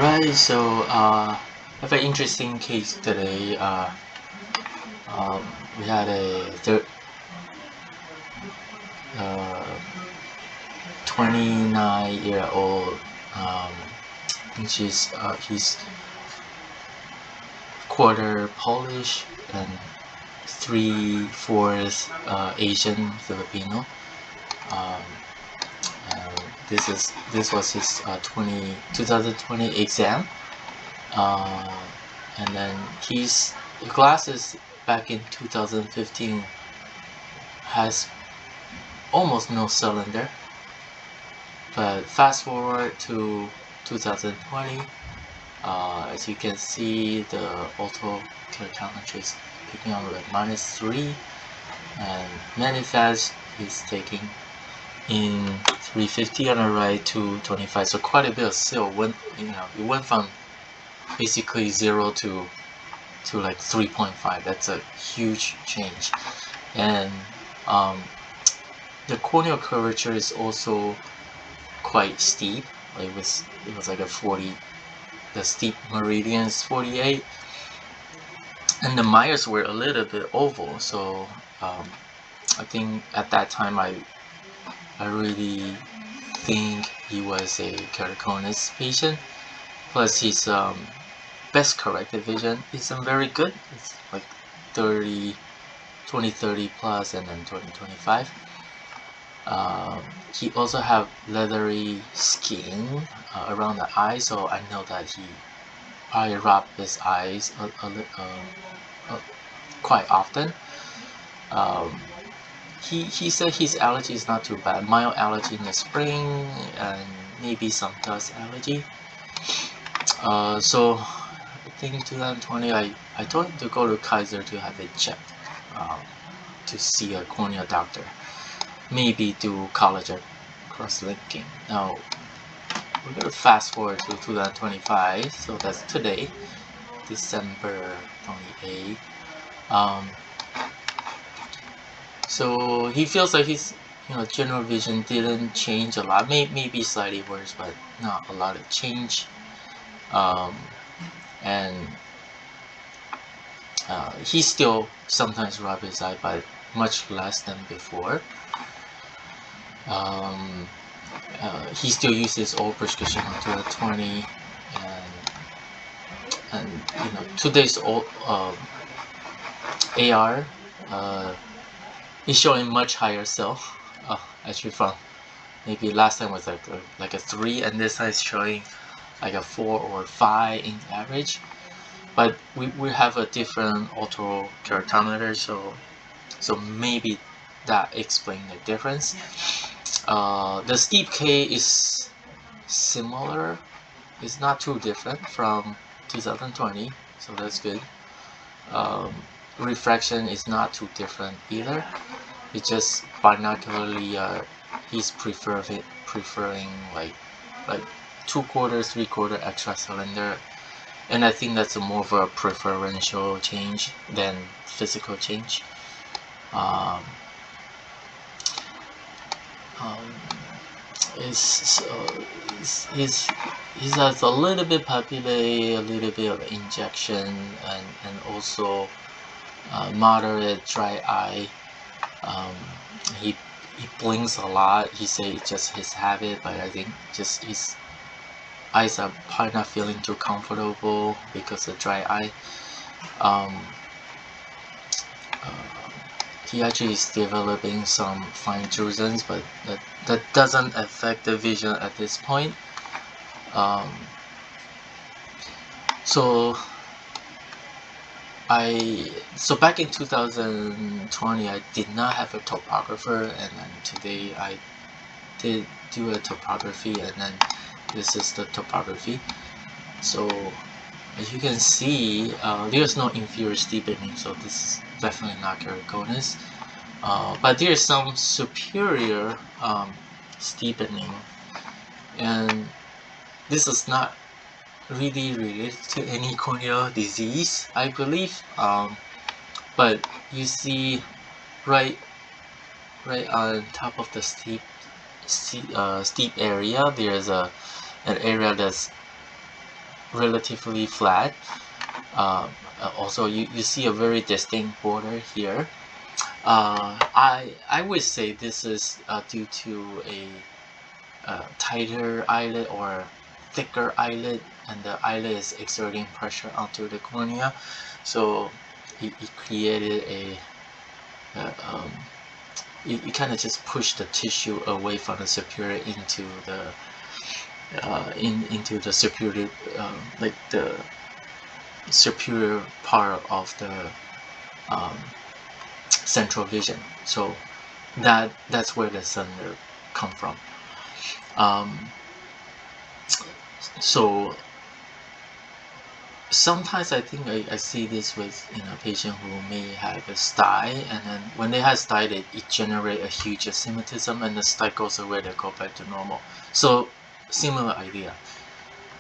Right, so I have an interesting case today. Um, we had a 29-year-old. And he's quarter Polish and 3/4 Asian Filipino. Um, this was his 2020 exam. Uh, and then his glasses back in 2015 has almost no cylinder, but fast forward to 2020, as you can see, the auto keratometry is picking up at -3, and manifest is taking in 350 on the right to 25, so quite a bit of still went, it went from basically 0 to like 3.5. That's a huge change. And the corneal curvature is also quite steep. It was like a 40. The steep meridian is 48, and the Myers were a little bit oval. So I think at that time I really think he was a keratoconus patient. Plus his best corrected vision isn't very good. It's like 20/30 plus, and then 20/25. He also have leathery skin around the eye, so I know that he probably rub his eyes quite often. He said his allergy is not too bad. Mild allergy in the spring and maybe some dust allergy. So I think 2020 I told him to go to Kaiser to have it checked, to see a cornea doctor, maybe do collagen cross-linking. Now we're going to fast forward to 2025, so that's today, December 28th. So he feels like his general vision didn't change a lot, maybe slightly worse, but not a lot of change. And he still sometimes rub his eye, but much less than before. He still uses old prescription until 20, and today's old AR is showing much higher self. Actually, from maybe last time was like a 3, and this time is showing like a 4 or 5 in average. But we have a different auto keratometer, so maybe that explains the difference. The steep K is similar. It's not too different from 2020, so that's good. Refraction is not too different either. It's just binocularly he's preferring like 2/4, 3/4 extra cylinder, and I think that's more of a preferential change than physical change. He has a little bit papilla, a little bit of injection, and also moderate dry eye. He blinks a lot. He say it's just his habit, but I think just his eyes are probably not feeling too comfortable because of dry eye. He actually is developing some fine drusen's, but that doesn't affect the vision at this point. So back in 2020 I did not have a topographer, and then today I did do a topography, and then this is the topography. So as you can see, there's no inferior steepening, so this is definitely not keratoconus. But there's some superior steepening, and this is not really related to any corneal disease, I believe. But you see, right on top of the steep area, there's an area that's relatively flat. Also, you see a very distinct border here. I would say this is due to a tighter eyelid or thicker eyelid, and the eyelid is exerting pressure onto the cornea, so it created it kind of just pushed the tissue away from the superior into the into the superior, like the superior part of the um, central vision. So that's where the sun nerve come from. So sometimes I think I see this with a patient who may have a sty, and then when they have sty, it generate a huge astigmatism, and the sty goes away, they go back to normal. So similar idea.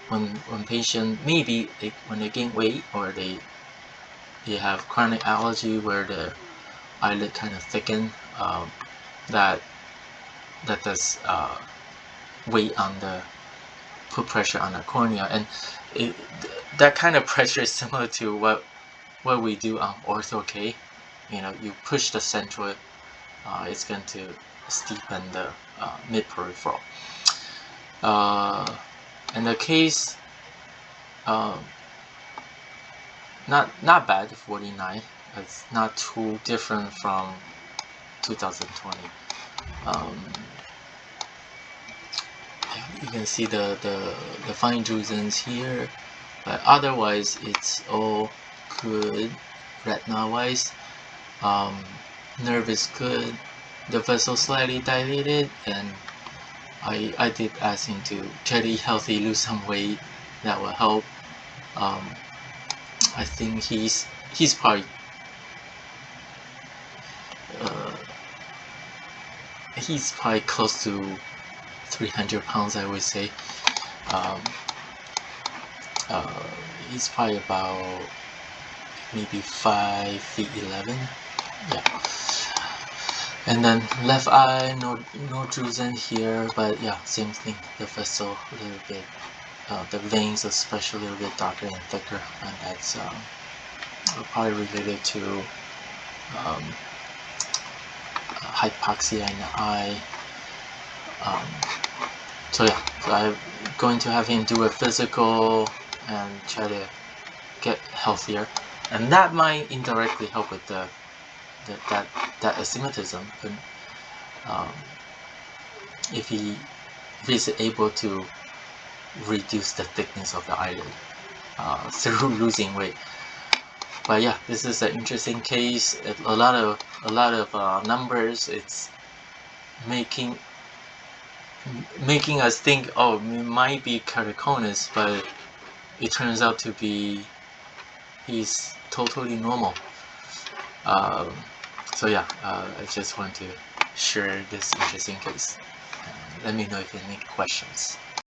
When patient maybe when they gain weight, or they have chronic allergy where the eyelid kind of thicken, that does weight on the put pressure on the cornea, and that kind of pressure is similar to what we do on ortho K. You push the central, it's going to steepen the mid peripheral. And the case, not bad. 49. It's not too different from 2020. You can see the fine drusen's here, but otherwise it's all good retina wise. Nerve is good, the vessel slightly dilated, and I did ask him to try to eat healthy, lose some weight. That will help. I think he's probably close to 300 pounds, I would say. He's probably about maybe 5 feet 11. Yeah. And then left eye, no drusen here, but yeah, same thing. The vessel a little bit, the veins especially a little bit darker and thicker, and that's probably related to hypoxia in the eye. So yeah, so I'm going to have him do a physical and try to get healthier, and that might indirectly help with that astigmatism. And if he's able to reduce the thickness of the eyelid through losing weight. But yeah, this is an interesting case. A lot of numbers. It's making us think, oh, it might be keratoconus, but it turns out to be he's totally normal. So yeah, I just want to share this interesting case. Let me know if you have any questions.